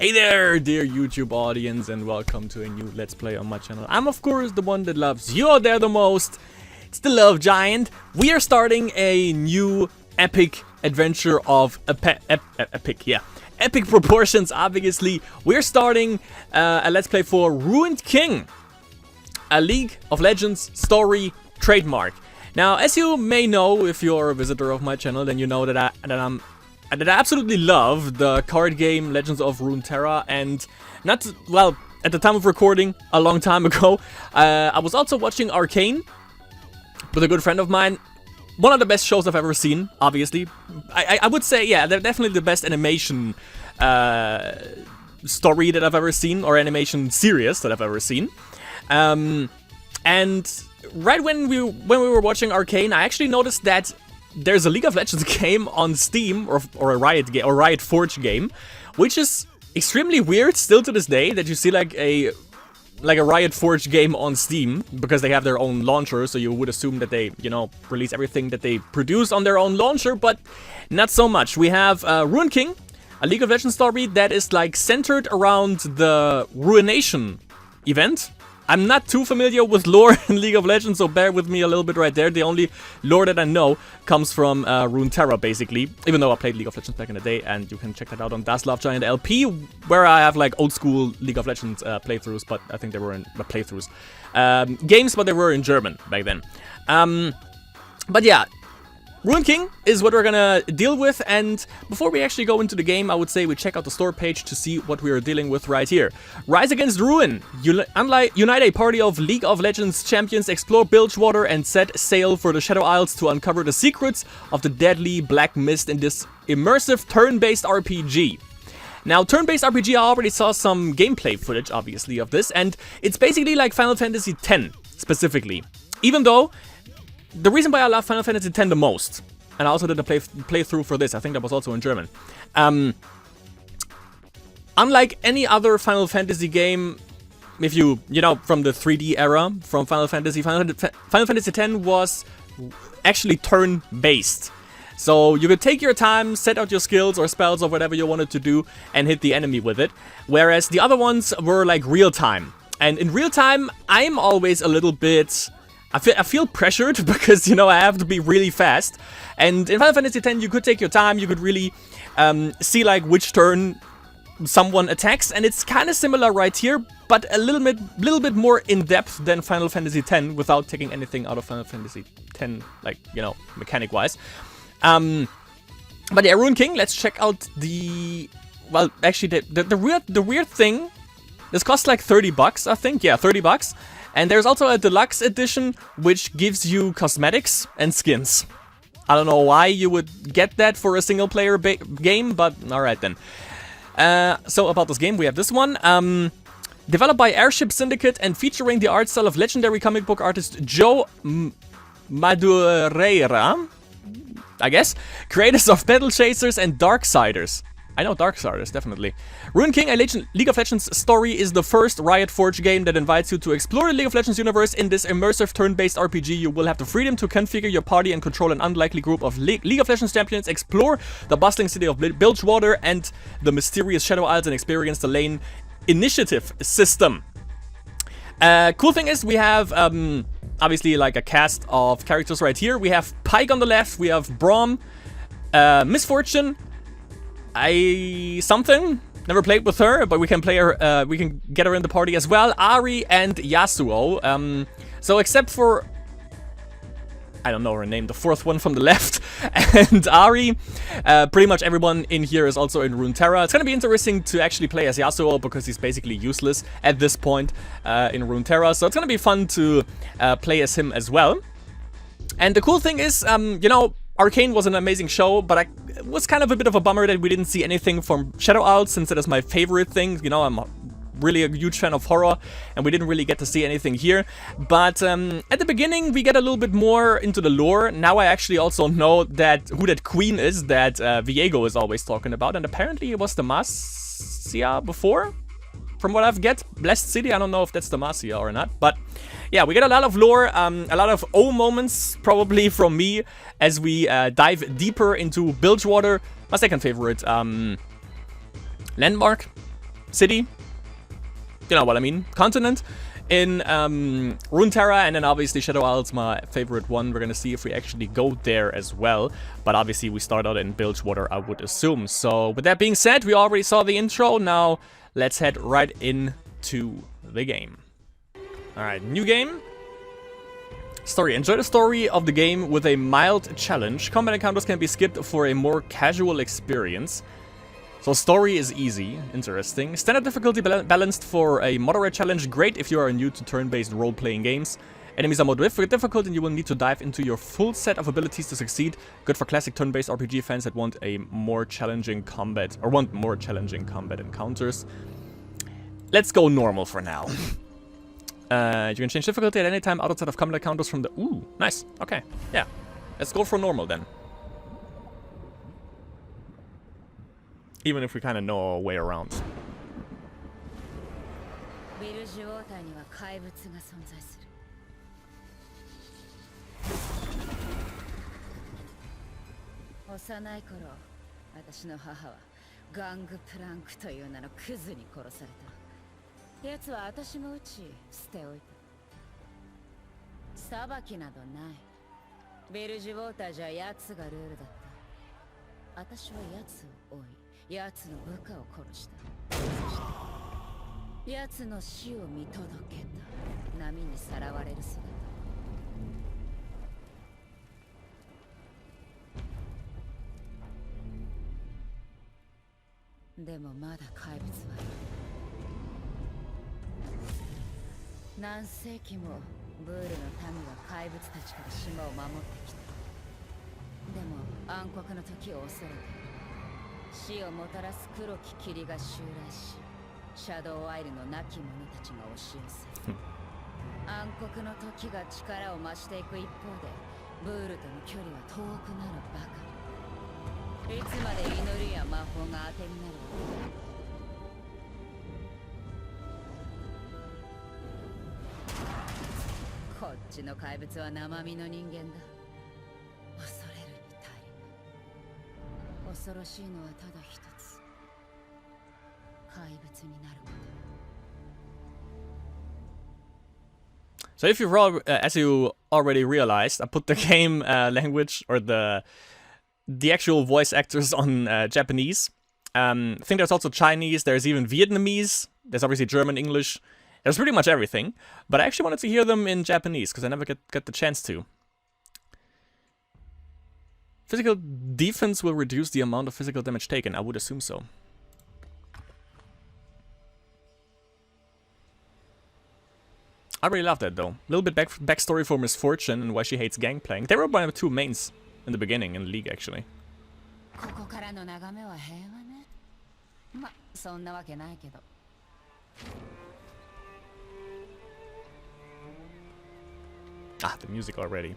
Hey there, dear YouTube audience, and welcome to a new Let's Play on my channel. I'm, of course, the one that loves you out there the most. It's the Love Giant. We are starting a new epic adventure of epic proportions, obviously. We're starting a Let's Play for Ruined King, a League of Legends story trademark. Now, as you may know, if you're a visitor of my channel, then you know that I absolutely love the card game Legends of Runeterra, and at the time of recording, a long time ago, I was also watching Arcane with a good friend of mine. One of the best shows I've ever seen, obviously. I would say, yeah, they're definitely the best animation story that I've ever seen, or animation series that I've ever seen. And right when we were watching Arcane, I actually noticed that there's a League of Legends game on Steam, or a Riot Forge game, which is extremely weird still to this day, that you see like a Riot Forge game on Steam, because they have their own launcher, so you would assume that they, you know, release everything that they produce on their own launcher, but not so much. We have Ruined King, a League of Legends story that is like centered around the Ruination event. I'm not too familiar with lore in League of Legends, so bear with me a little bit right there. The only lore that I know comes from Runeterra, basically. Even though I played League of Legends back in the day, and you can check that out on Das Love Giant LP, where I have like old school League of Legends playthroughs, but I think they were in playthroughs. Games, but they were in German back then. But yeah, Ruined King is what we're gonna deal with, and before we actually go into the game, I would say we check out the store page to see what we are dealing with right here. Rise against ruin. Unite a party of League of Legends champions, explore Bilgewater, and set sail for the Shadow Isles to uncover the secrets of the deadly Black Mist in this immersive turn-based RPG. Now, turn-based RPG, I already saw some gameplay footage, obviously, of this, and it's basically like Final Fantasy X, specifically. Even though the reason why I love Final Fantasy X the most, and I also did a playthrough for this, I think that was also in German. Unlike any other Final Fantasy game, if you know, from the 3D era, from Final Fantasy X was actually turn-based. So you could take your time, set out your skills or spells or whatever you wanted to do, and hit the enemy with it. Whereas the other ones were like real-time. And in real-time, I'm always a little bit... I feel pressured because, you know, I have to be really fast. And in Final Fantasy X, you could take your time, you could really see, like, which turn someone attacks. And it's kind of similar right here, but a little bit more in-depth than Final Fantasy X, without taking anything out of Final Fantasy X, like, you know, mechanic-wise. But yeah, Ruined King, let's check out the... Well, actually, the weird thing... This costs like $30, I think. Yeah, $30. And there's also a deluxe edition, which gives you cosmetics and skins. I don't know why you would get that for a single-player game, but alright then. So about this game, we have this one. Developed by Airship Syndicate and featuring the art style of legendary comic book artist Joe Madureira, I guess. Creators of Battle Chasers and Darksiders. I know Darksiders, definitely. Ruined King, a League of Legends story, is the first Riot Forge game that invites you to explore the League of Legends universe. In this immersive turn-based RPG, you will have the freedom to configure your party and control an unlikely group of League of Legends champions, explore the bustling city of Bilgewater and the mysterious Shadow Isles, and experience the lane initiative system. Cool thing is, we have, obviously, like a cast of characters right here. We have Pyke on the left, we have Braum, Misfortune, something. Never played with her, but we can play her. We can get her in the party as well. Ari and Yasuo. So except for, I don't know her name, the fourth one from the left, and Ari, pretty much everyone in here is also in Runeterra. It's gonna be interesting to actually play as Yasuo because he's basically useless at this point in Runeterra. So it's gonna be fun to play as him as well. And the cool thing is, you know, Arcane was an amazing show, but it was kind of a bit of a bummer that we didn't see anything from Shadow Isles, since it is my favorite thing. You know, I'm really a huge fan of horror, and we didn't really get to see anything here. But at the beginning, we get a little bit more into the lore. Now I actually also know who that queen is that Viego is always talking about, and apparently it was Demacia before, from what I've get. Blessed City, I don't know if that's Demacia or not, but yeah, we get a lot of lore, a lot of oh moments, probably from me, as we dive deeper into Bilgewater, my second favorite landmark. city. You know what I mean. Continent in Runeterra, and then obviously Shadow Isle's my favorite one. We're gonna see if we actually go there as well. But obviously we start out in Bilgewater, I would assume. So with that being said, we already saw the intro. Now let's head right into the game. Alright, new game. Story. Enjoy the story of the game with a mild challenge. Combat encounters can be skipped for a more casual experience. So story is easy, interesting. Standard difficulty balanced for a moderate challenge. Great if you are new to turn-based role-playing games. Enemies are more difficult and you will need to dive into your full set of abilities to succeed. Good for classic turn-based RPG fans that want a more challenging combat, or want more challenging combat encounters. Let's go normal for now. You can change difficulty at any time outside of combat encounters from the... Ooh, nice. Okay, yeah. Let's go for normal then. Even if we kind of know our way around. So if you as you already realized, I put the game language or the actual voice actors on Japanese. I think there's also Chinese, there's even Vietnamese, there's obviously German, English. There's pretty much everything, but I actually wanted to hear them in Japanese because I never get the chance to. Physical defense will reduce the amount of physical damage taken. I would assume so. I really love that though. A little bit backstory for Misfortune and why she hates Gangplank. They were my two mains in the beginning in the League actually. Ah, the music already.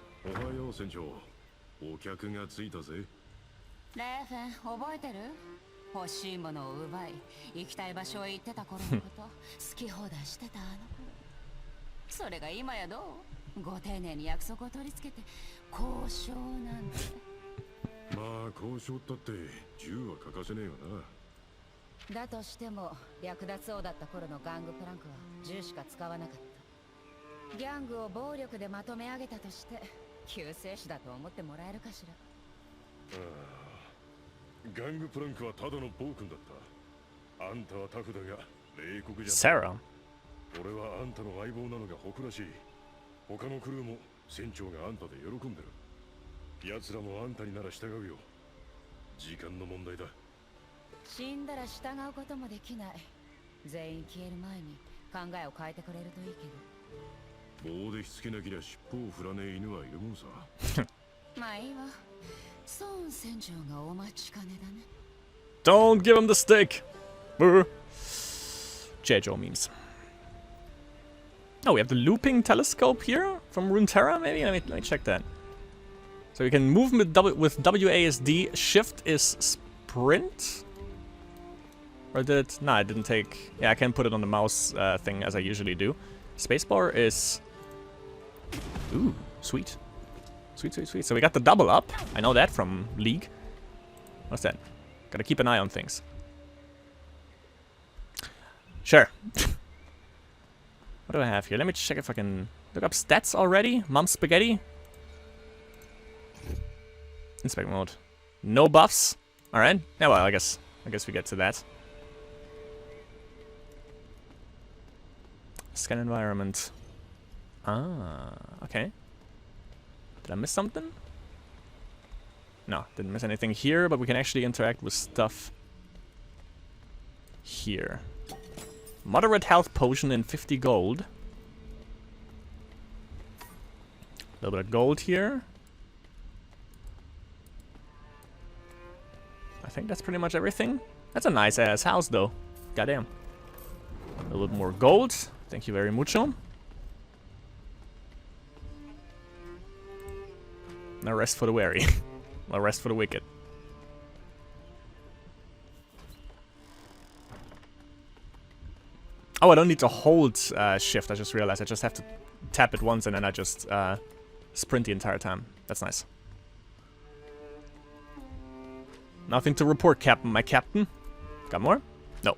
Sarah. Don't give him the stick. J-Joe memes. Oh, we have the looping telescope here from Runeterra, maybe? Let me check that. So we can move with WASD. Shift is sprint? Or did it? No, I didn't take... Yeah, I can put it on the mouse thing as I usually do. Spacebar is... Ooh, sweet. Sweet, sweet, sweet. So we got the double up. I know that from League. What's that? Gotta keep an eye on things. Sure. What do I have here? Let me check if I can look up stats already. Mom spaghetti. Inspect mode. No buffs. Alright. Yeah, well, I guess we get to that. Scan environment. Ah, okay. Did I miss something? No, didn't miss anything here, but we can actually interact with stuff here. Moderate health potion and 50 gold. A little bit of gold here. I think that's pretty much everything. That's a nice ass house though. Goddamn. A little bit more gold. Thank you very mucho. No rest for the weary. No rest for the wicked. Oh, I don't need to hold shift. I just realized I just have to tap it once and then I just sprint the entire time. That's nice. Nothing to report, Captain. My captain. Got more? No.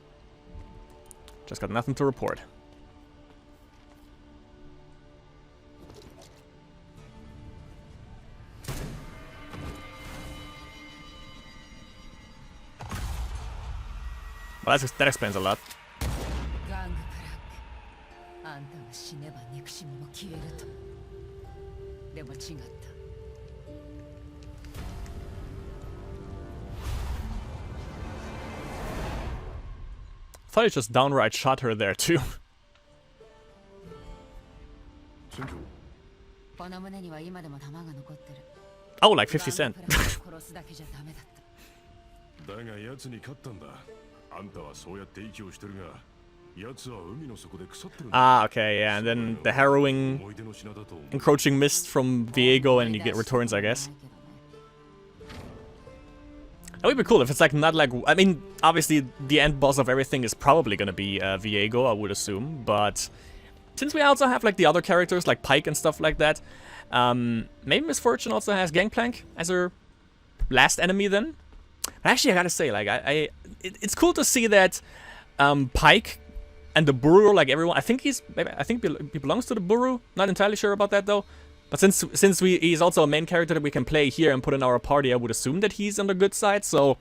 Just got nothing to report. Well, that explains a lot. I thought he just downright shot her there too. Oh, like 50 cents. Ah, okay, yeah, and then the harrowing, encroaching mist from Viego, and you get returns, I guess. That would be cool if it's like not like, I mean, obviously the end boss of everything is probably gonna be Viego, I would assume, but since we also have like the other characters like Pike and stuff like that, maybe Miss Fortune also has Gangplank as her last enemy then. Actually, I gotta say, like, it's cool to see that Pike and the Buru, like everyone, I think he belongs to the Buru. Not entirely sure about that though. But since he's also a main character that we can play here and put in our party, I would assume that he's on the good side. So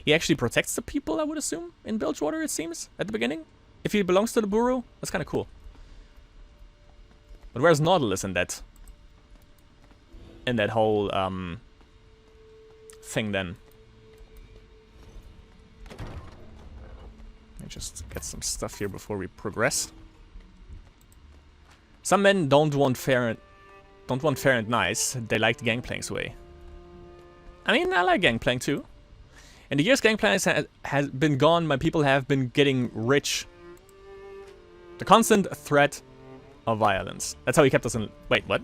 he actually protects the people, I would assume, in Bilgewater, it seems, at the beginning. If he belongs to the Buru, that's kind of cool. But where's Nautilus in that? In that whole thing then? Let me just get some stuff here before we progress. Some men don't want fair and nice. They like the Gangplank's way. I mean, I like Gangplank too. In the years Gangplank has been gone, my people have been getting rich. The constant threat of violence. That's how he kept us in... Wait, what?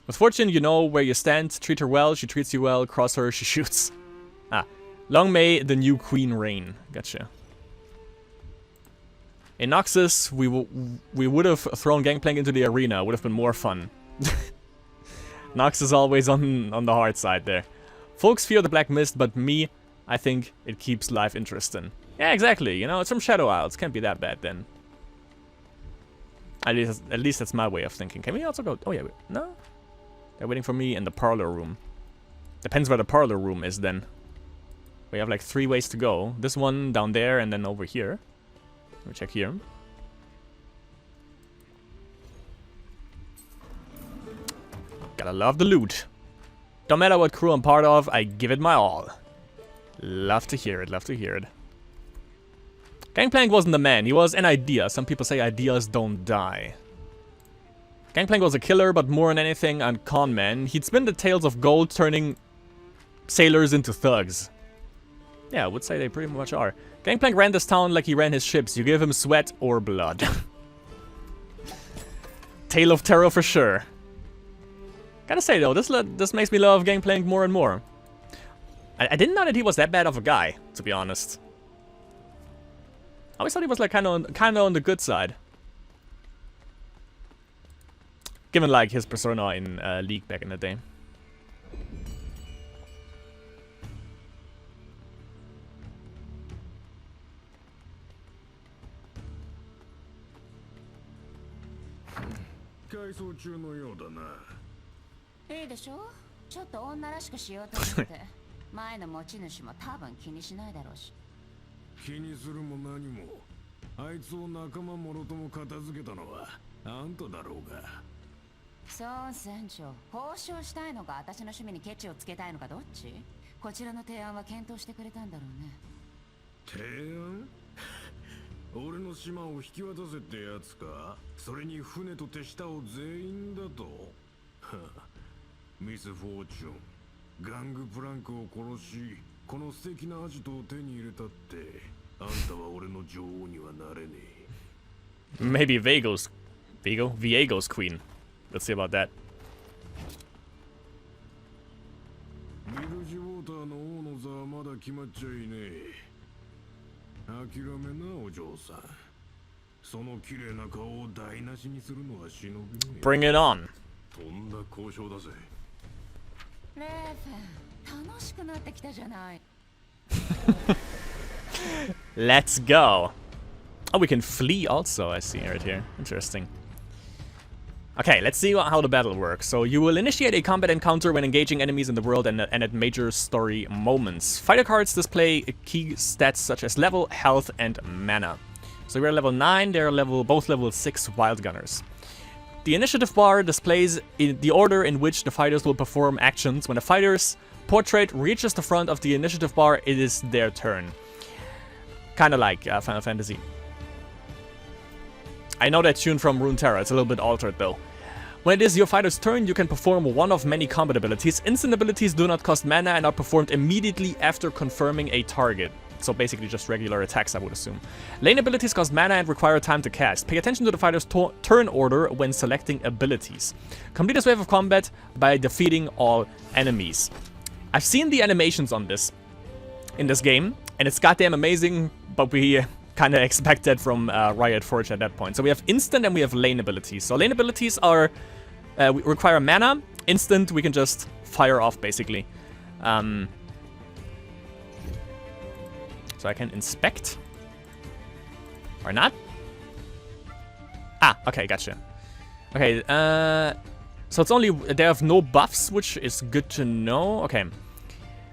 With Fortune, you know where you stand. Treat her well, she treats you well. Cross her, she shoots. Ah. Long may the new queen reign. Gotcha. In Noxus, we would have thrown Gangplank into the arena. Would have been more fun. Nox is always on the hard side there. Folks fear the Black Mist, but me, I think it keeps life interesting. Yeah, exactly. You know, it's from Shadow Isles. Can't be that bad then. At least that's my way of thinking. Can we also go... Oh yeah, no? They're waiting for me in the parlor room. Depends where the parlor room is then. We have like 3 ways to go. This one, down there, and then over here. Let me check here. Gotta love the loot. Don't matter what crew I'm part of, I give it my all. Love to hear it, love to hear it. Gangplank wasn't the man, he was an idea. Some people say ideas don't die. Gangplank was a killer, but more than anything, a con man. He'd spin the tales of gold, turning sailors into thugs. Yeah, I would say they pretty much are. Gangplank ran this town like he ran his ships. You give him sweat or blood. Tale of terror for sure. Gotta say though, this makes me love Gangplank more and more. I didn't know that he was that bad of a guy, to be honest. I always thought he was like kind of on the good side. Given like his persona in League back in the day. 改装中のようだな。いいでしょ。ちょっと女らしくしようと思って。前の持ち主も多分気にしないだろうし。気にするも何も。あいつを仲間もろとも片付けたのはあんただろうが。そう船長、報酬したいのか私の趣味にケチをつけたいのかどっち？こちらの提案は検討してくれたんだろうね。提案？俺の島を引き渡せってやつか？それに船と手下を全員だと？ミス・フォーチュン、ガングプランクを殺し、この素敵なアジトを手に入れたって、あんたは俺の女王にはなれねえ。Maybe Viego's queen. Let's see about that. ミルジウォーターの王の座はまだ決まっちゃいねえ。諦めなお嬢さん。その綺麗な顔を台無しにするのは忍びねえ。 Bring it on. とんだ交渉だぜ。レーフェン、楽しくなってきたじゃない。Let's go. Oh, we can flee also, I see right here. Interesting. Okay, let's see how the battle works. So you will initiate a combat encounter when engaging enemies in the world and at major story moments. Fighter cards display key stats such as level, health, and mana. So we're level 9, they're both level 6 wild gunners. The initiative bar displays the order in which the fighters will perform actions. When a fighter's portrait reaches the front of the initiative bar, it is their turn. Kinda like Final Fantasy. I know that tune from Runeterra, it's a little bit altered though. When it is your fighter's turn, you can perform one of many combat abilities. Instant abilities do not cost mana and are performed immediately after confirming a target. So basically just regular attacks, I would assume. Lane abilities cost mana and require time to cast. Pay attention to the fighter's turn order when selecting abilities. Complete this wave of combat by defeating all enemies. I've seen the animations on this in this game, and it's goddamn amazing, but we kind of expect that from Riot Forge at that point. So we have instant and we have lane abilities. So lane abilities are we require mana. Instant, we can just fire off, basically. So I can inspect. Or not. Ah, okay, gotcha. Okay, so it's only, they have no buffs, which is good to know. Okay.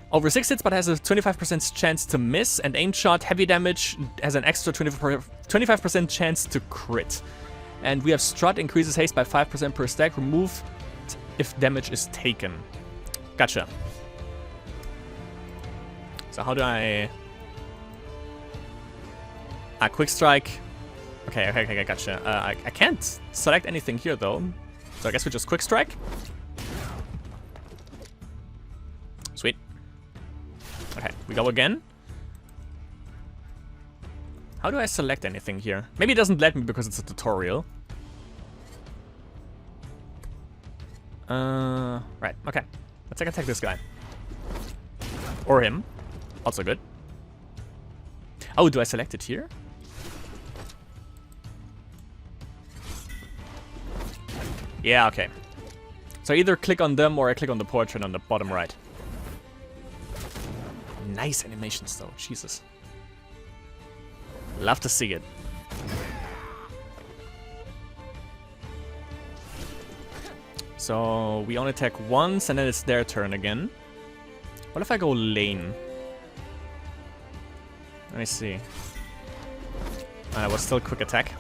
Over 6 hits, but has a 25% chance to miss, and aim shot, heavy damage, has an extra 25% chance to crit. And we have strut, increases haste by 5% per stack, remove if damage is taken. Gotcha. So how do I... Ah, quick strike. Okay, gotcha. I can't select anything here, though. So I guess we just quick strike. Sweet. Okay, we go again. How do I select anything here? Maybe it doesn't let me because it's a tutorial. Right, okay. Let's attack this guy. Or him. Also good. Oh, do I select it here? Yeah, okay. So I either click on them or I click on the portrait on the bottom right. Nice animations though, Jesus. Love to see it. So we only attack once and then it's their turn again. What if I go lane? Let me see. I was still quick attack.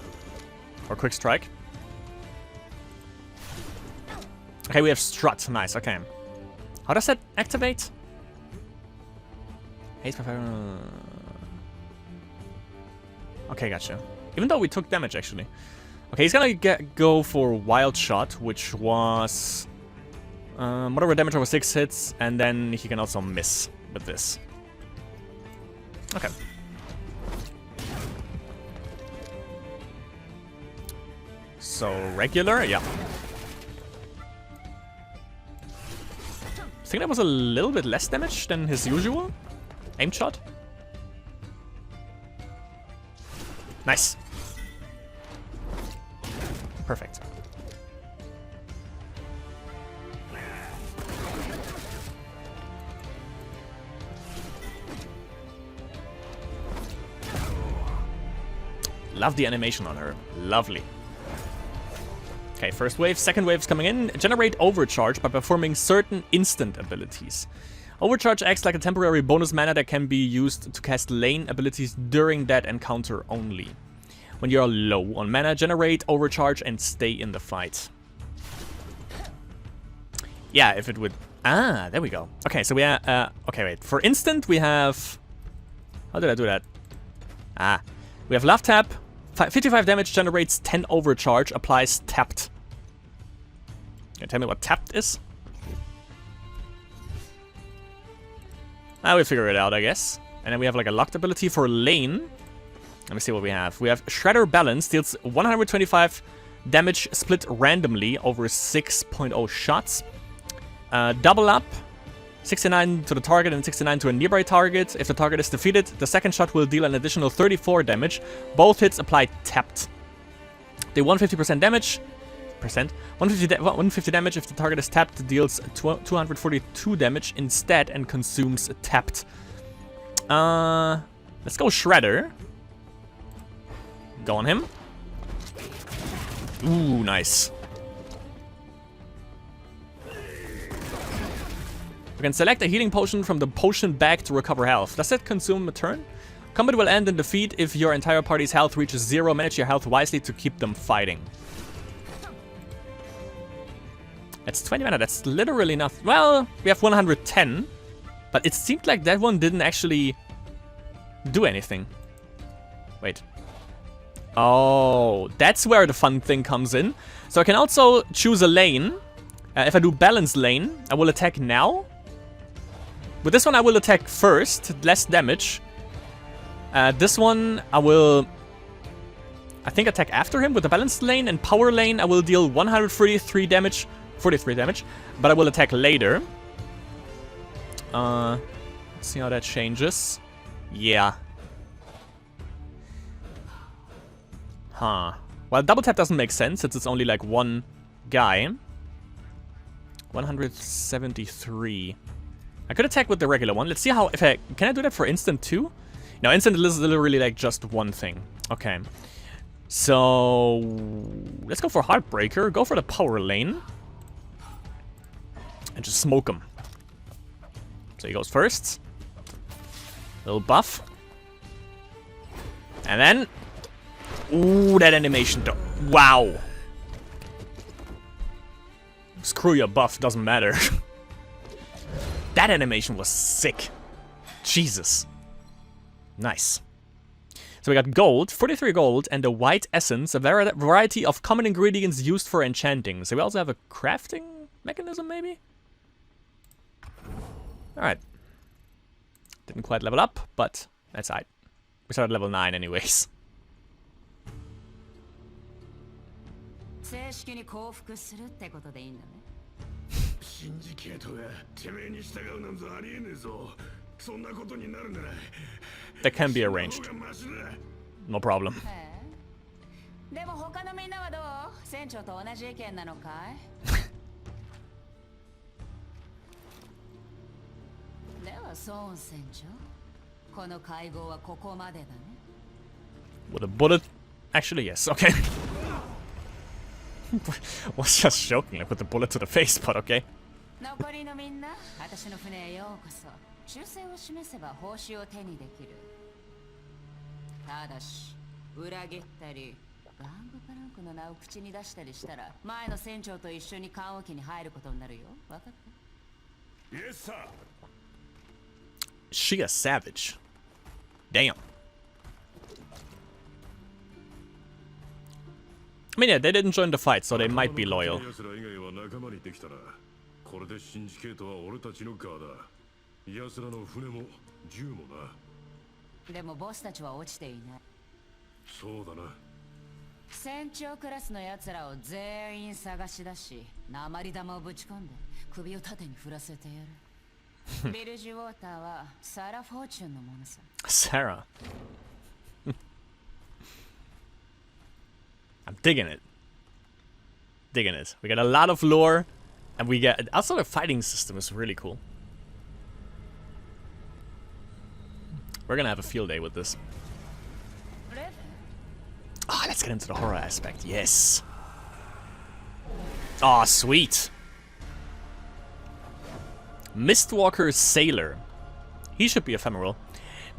Or quick strike. Okay, we have strut. Nice, okay. How does that activate? Haste by fire. Okay, gotcha. Even though we took damage, actually. Okay, he's gonna go for Wild Shot, which was... whatever damage over 6 hits, and then he can also miss with this. Okay. So, regular? Yeah. I think that was a little bit less damage than his usual. Aim shot. Nice. Perfect. Love the animation on her. Lovely. Okay, first wave. Second wave's coming in. Generate overcharge by performing certain instant abilities. Overcharge acts like a temporary bonus mana that can be used to cast lane abilities during that encounter only. When you are low on mana, generate overcharge and stay in the fight. Yeah, if it would... Ah, there we go. Okay, so we have... okay, wait. For instant, we have... How did I do that? Ah. We have left tap. 55 damage generates 10 overcharge. Applies tapped. Can you tell me what tapped is? We'll figure it out, I guess. And then we have like a locked ability for lane. Let me see what we have. We have Shredder Balance. Deals 125 damage split randomly over 6.0 shots. Double up. 69 to the target and 69 to a nearby target. If the target is defeated, the second shot will deal an additional 34 damage. Both hits apply tapped. They 150% damage. 150 damage if the target is tapped, deals 242 damage instead and consumes tapped. Let's go Shredder. Go on him. Ooh, nice. We can select a healing potion from the potion bag to recover health. Does that consume a turn? Combat will end in defeat if your entire party's health reaches 0. Manage your health wisely to keep them fighting. That's 20 mana. That's literally nothing. Well, we have 110. But it seemed like that one didn't actually do anything. Wait. Oh, that's where the fun thing comes in. So I can also choose a lane. If I do balance lane, I will attack now. With this one, I will attack first, less damage. This one, I will, I think, attack after him with the balanced lane. And power lane, I will deal 133 damage, 43 damage, but I will attack later. Let's see how that changes. Yeah. Huh. Well, double tap doesn't make sense since it's only like one guy. 173. I could attack with the regular one. Let's see how... Can I do that for instant too? No, instant is literally like just one thing. Okay. So... Let's go for Heartbreaker. Go for the power lane. And just smoke him. So he goes first. Little buff. And then... Ooh, that animation though. Wow. Screw your buff, doesn't matter. That animation was sick. Jesus. Nice. So we got gold, 43 gold, and a white essence, a variety of common ingredients used for enchanting. So we also have a crafting mechanism, maybe? Alright. Didn't quite level up, but that's alright. We started level 9 anyways. 正式に降伏するってことでいいんだね。シンジケートがてめえに従うなんぞありえねえぞ。そんなことになるなら。That can be arranged. No problem. でも他のみんなはどう？船長と同じ意見なのかい？ではソーン船長、この会合はここまでだね。With a bullet? Actually, yes. Okay. Was just joking, like with the bullet to the face, but okay. 残りのみんな、私の船へようこそ。忠誠を示せば報酬を手にできる。ただし、裏切ったり、ガングパランクの名を口に出したりしたら、前の船長と一緒に棺桶に入ることになるよ。わかった？ Yes, sir. She a savage. Damn. I mean, yeah, they didn't join the fight, so they might be loyal. これでシンジケートは俺たちの側だ。奴らの船も銃もな。でもボスたちは落ちていない。そうだな。船長クラスの奴らを全員探し出し、鉛玉をぶち込んで首を縦に振らせてやる。ビルジュウォーターはサラ・フォーチュンのものさ。Sarah. I'm digging it. Digging it. We got a lot of lore, and we get also the fighting system is really cool. We're gonna have a field day with this. Ah, let's get into the horror aspect. Yes. Aw, sweet. Mistwalker Sailor. He should be ephemeral.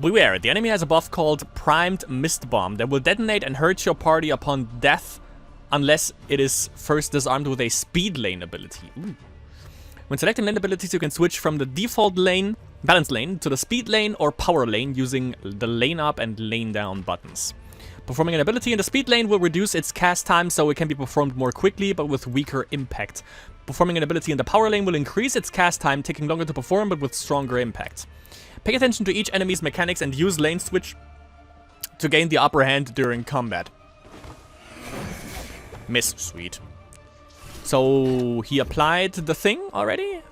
Beware, the enemy has a buff called Primed Mist Bomb that will detonate and hurt your party upon death unless it is first disarmed with a Speed Lane ability. Ooh. When selecting lane abilities, you can switch from the default lane, balance lane, to the speed lane or power lane using the lane up and lane down buttons. Performing an ability in the speed lane will reduce its cast time so it can be performed more quickly but with weaker impact. Performing an ability in the power lane will increase its cast time, taking longer to perform but with stronger impact. Pay attention to each enemy's mechanics and use lane switch to gain the upper hand during combat. Miss, sweet. So he applied the thing already?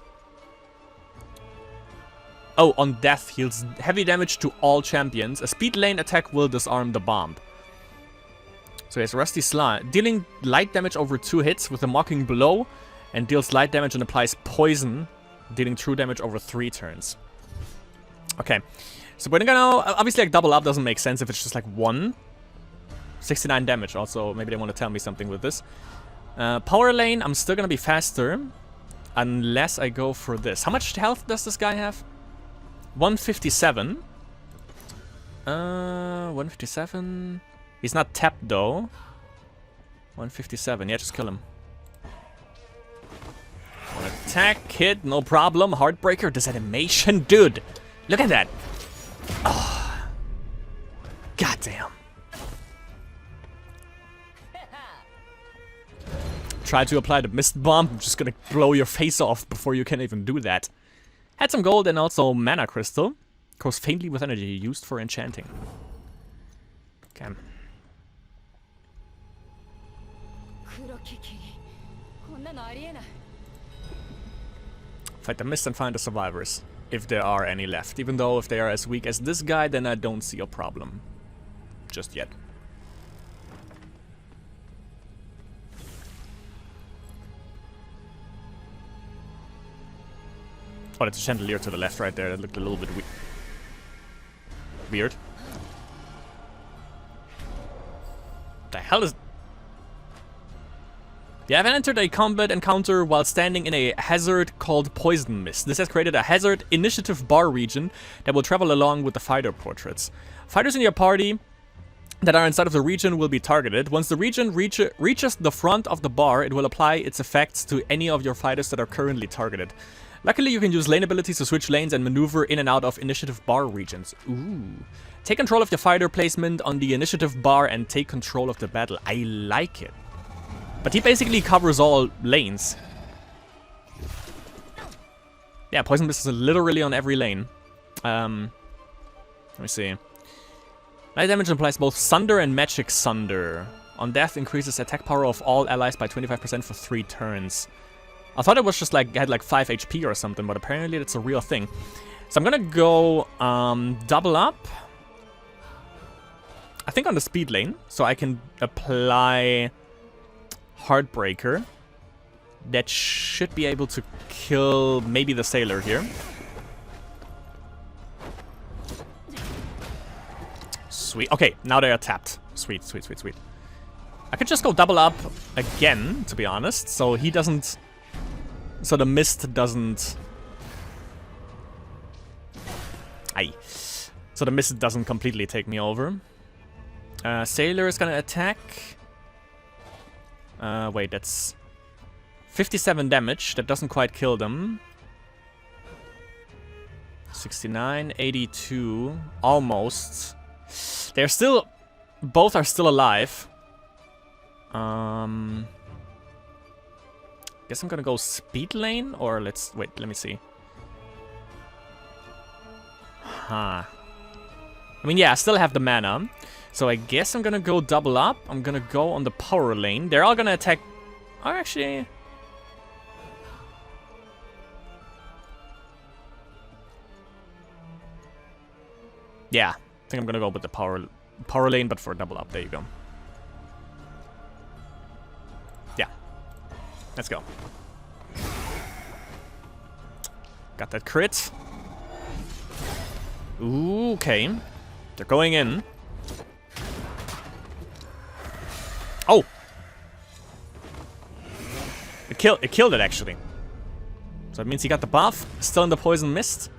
Oh, on death heals heavy damage to all champions. A speed lane attack will disarm the bomb. So he has Rusty Slide, dealing light damage over 2 hits with a mocking blow, and deals light damage and applies poison, dealing true damage over 3 turns. Okay, so we're gonna, obviously like double up doesn't make sense if it's just like 1. 69 damage also, maybe they want to tell me something with this. Power lane, I'm still gonna be faster, unless I go for this. How much health does this guy have? 157. 157. He's not tapped though. 157. Yeah, just kill him. One attack, hit, no problem. Heartbreaker, this animation, dude. Look at that. Oh. Goddamn. Try to apply the mist bomb. I'm just gonna blow your face off before you can even do that. Had some gold and also mana crystal. Goes faintly with energy, used for enchanting. Okay. Fight the mist and find the survivors, if there are any left. Even though if they are as weak as this guy, then I don't see a problem. Just yet. Oh, that's a chandelier to the left right there. That looked a little bit weird. The hell is... You have entered a combat encounter while standing in a hazard called Poison Mist. This has created a hazard initiative bar region that will travel along with the fighter portraits. Fighters in your party that are inside of the region will be targeted. Once the region reaches the front of the bar, it will apply its effects to any of your fighters that are currently targeted. Luckily, you can use lane abilities to switch lanes and maneuver in and out of initiative bar regions. Ooh. Take control of your fighter placement on the initiative bar and take control of the battle. I like it. But he basically covers all lanes. Yeah, Poison Mist is literally on every lane. Let me see. Light damage applies both Sunder and Magic Sunder. On death, increases attack power of all allies by 25% for 3 turns. I thought it was just like, had like 5 HP or something, but apparently it's a real thing. So I'm gonna go double up. I think on the speed lane, so I can apply Heartbreaker. That should be able to kill maybe the sailor here. Sweet. Okay, now they are tapped. Sweet, sweet, sweet, sweet. I could just go double up again, to be honest, so he doesn't... So the mist doesn't... Aye. So the mist doesn't completely take me over. Sailor is gonna attack. Wait, that's 57 damage. That doesn't quite kill them. 69, 82, almost. They're still... Both are still alive. Guess I'm gonna go speed lane, or let's... Wait, let me see. Huh. I mean, yeah, I still have the mana. So I guess I'm gonna go double up. I'm gonna go on the power lane. They're all gonna attack... Oh, actually... Yeah, I think I'm gonna go with the power lane, but for a double up. There you go. Yeah. Let's go. Got that crit. Ooh, okay. They're going in. Oh! It killed it, actually. So it means he got the buff. Still in the poison mist.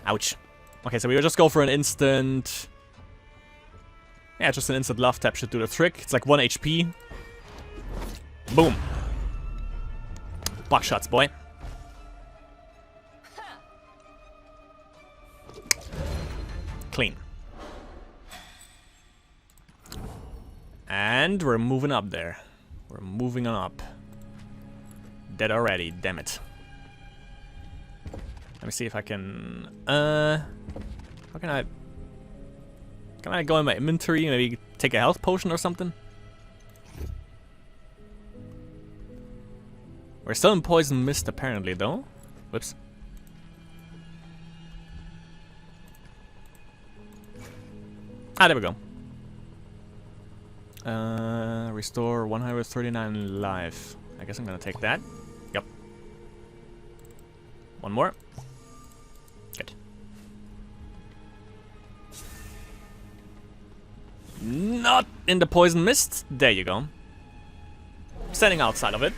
Ouch. Okay, so we will just go for an instant... Yeah, just an instant love tap should do the trick. It's like 1 HP. Boom. Buckshots, boy. Clean. And we're moving up there. We're moving on up. Dead already, damn it. Let me see if I can... How can I... Can I go in my inventory, maybe take a health potion or something? We're still in poison mist apparently, though. Whoops. Ah, there we go. Restore 139 life. I guess I'm gonna take that. Yep. One more. Good. Not in the poison mist. There you go. Standing outside of it.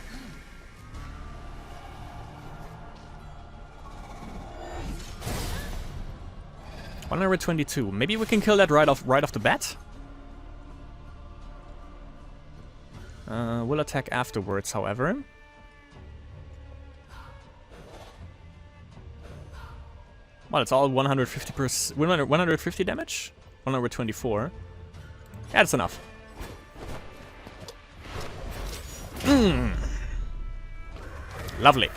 $122. Maybe we can kill that right off the bat. We'll attack afterwards, however. Well, it's all 150%. 150 damage. 124. Yeah, that's enough. Lovely.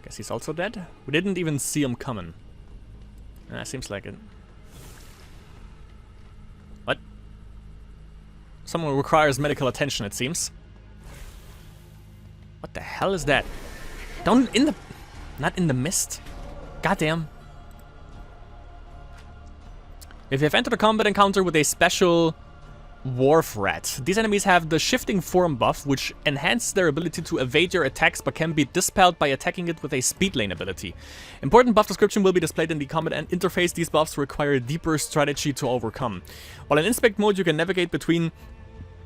Guess he's also dead. We didn't even see him coming. Seems like it. What? Someone requires medical attention, it seems. What the hell is that? Don't in the... Not in the mist. Goddamn. If you have entered a combat encounter with a special Wharf Rat, these enemies have the shifting form buff, which enhances their ability to evade your attacks but can be dispelled by attacking it with a speed lane ability. Important buff description will be displayed in the combat interface. These buffs require deeper strategy to overcome. While in inspect mode, you can navigate between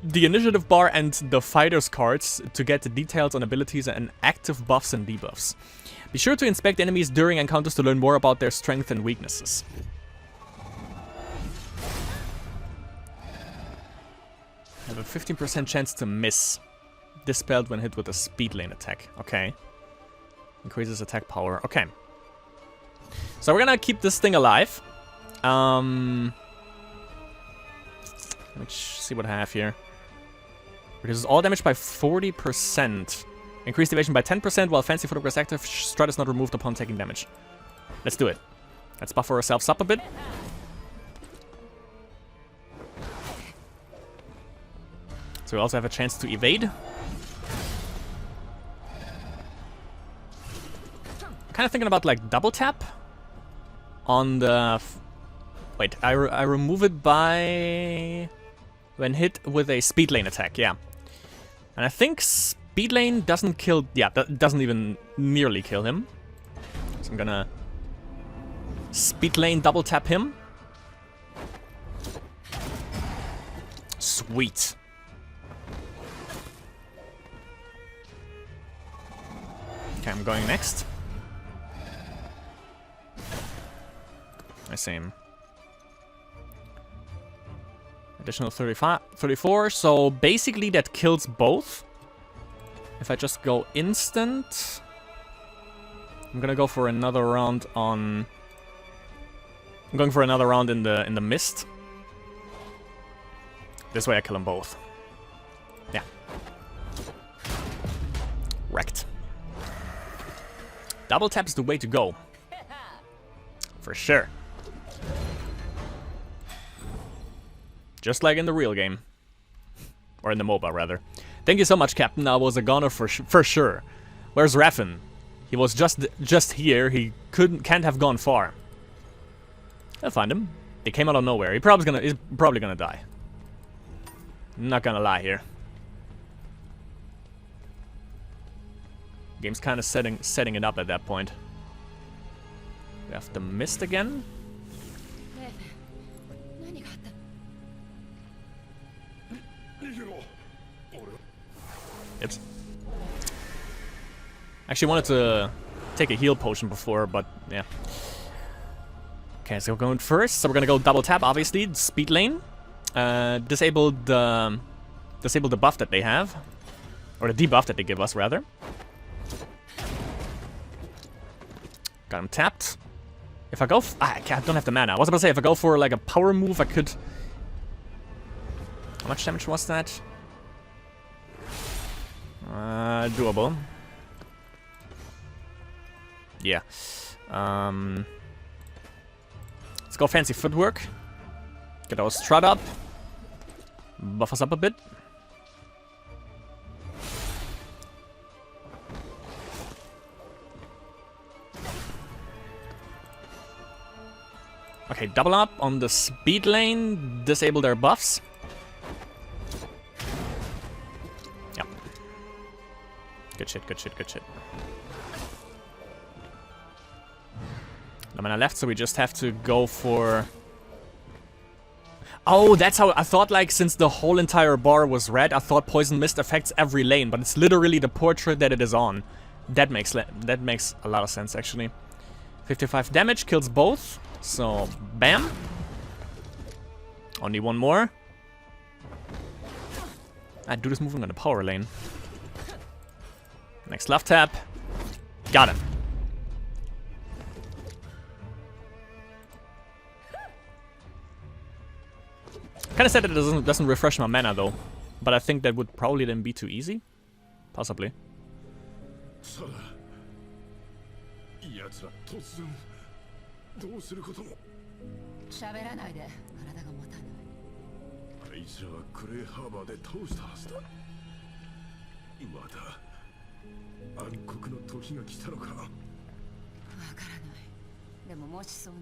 the initiative bar and the fighter's cards to get the details on abilities and active buffs and debuffs. Be sure to inspect enemies during encounters to learn more about their strengths and weaknesses. Have a 15% chance to miss. Dispelled when hit with a speed lane attack. Okay. Increases attack power. Okay. So we're gonna keep this thing alive. Let me see what I have here. Reduces all damage by 40%. Increased evasion by 10% while fancy photograph is active. Strut is not removed upon taking damage. Let's do it. Let's buffer ourselves up a bit. So we also have a chance to evade. Kind of thinking about like double tap on the... Wait, I remove it by... when hit with a speed lane attack, yeah. And I think speed lane doesn't kill... Yeah, that doesn't even nearly kill him. So I'm gonna speed lane double tap him. Sweet. Okay, I'm going next. I see him. Additional 34, so basically that kills both. If I just go instant, I'm gonna go for another round on... I'm going for another round in the mist. This way I kill them both. Yeah. Wrecked. Double tap is the way to go. For sure. Just like in the real game. Or in the MOBA, rather. Thank you so much, Captain. I was a goner for sure. Where's Raffen? He was just here. He can't have gone far. I'll find him. He came out of nowhere. He's probably gonna die. I'm not gonna lie here. Game's kind of setting it up at that point. We have the mist again. 何があったの 逃げろ。Oops. Actually wanted to take a heal potion before, but yeah. Okay, so we're going first. So we're gonna go double tap, obviously. Speed lane. Disable the buff that they have. Or the debuff that they give us, rather. Got him tapped. If I go... I don't have the mana. I was about to say, if I go for like a power move, I could... How much damage was that? Doable. Yeah. Let's go fancy footwork. Get our strut up. Buff us up a bit. Okay, double up on the speed lane. Disable their buffs. Yep. Good shit, good shit, good shit. No mana left, so we just have to go for... Oh, that's how... I thought, like, since the whole entire bar was red, I thought Poison Mist affects every lane, but it's literally the portrait that it is on. That makes a lot of sense, actually. 55 damage, kills both. So, bam. Only one more. I do this moving on the power lane. Next left tap. Got him. Kinda sad that it doesn't refresh my mana though. But I think that would probably then be too easy. Possibly. どうすることも喋らないで体が持たないあいつらはクレイハーバーで倒したはずだまだ暗黒の時が来たのかわからないでももしそうな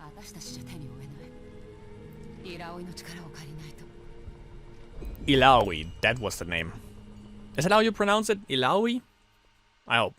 ら私たちじゃ手に負えないイラオイの力を借りないと Ilaoi, that was the name. Is that how you pronounce it? Ilaoi? I hope.